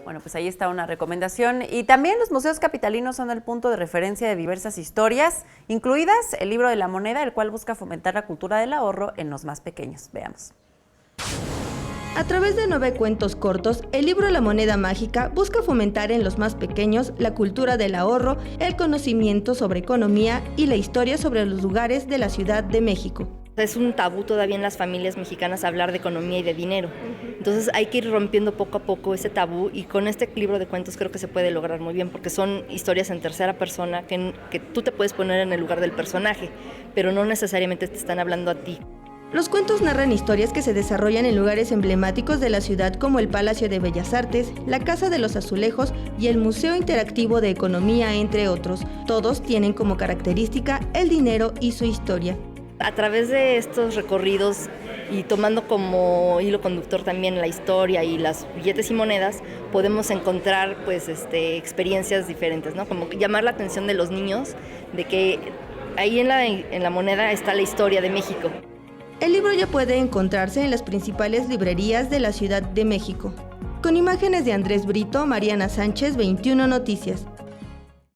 Bueno, pues ahí está una recomendación. Y también los museos capitalinos son el punto de referencia de diversas historias, incluidas el libro de la moneda, el cual busca fomentar la cultura del ahorro en los más pequeños. Veamos. A través de 9 cuentos cortos, el libro La moneda mágica busca fomentar en los más pequeños la cultura del ahorro, el conocimiento sobre economía y la historia sobre los lugares de la Ciudad de México. Es un tabú todavía en las familias mexicanas hablar de economía y de dinero. Entonces hay que ir rompiendo poco a poco ese tabú y con este libro de cuentos creo que se puede lograr muy bien porque son historias en tercera persona que tú te puedes poner en el lugar del personaje, pero no necesariamente te están hablando a ti. Los cuentos narran historias que se desarrollan en lugares emblemáticos de la ciudad como el Palacio de Bellas Artes, la Casa de los Azulejos y el Museo Interactivo de Economía, entre otros. Todos tienen como característica el dinero y su historia. A través de estos recorridos y tomando como hilo conductor también la historia y las billetes y monedas, podemos encontrar experiencias diferentes, ¿no? Como llamar la atención de los niños de que ahí en la moneda está la historia de México. El libro ya puede encontrarse en las principales librerías de la Ciudad de México. Con imágenes de Andrés Brito, Mariana Sánchez, 21 Noticias.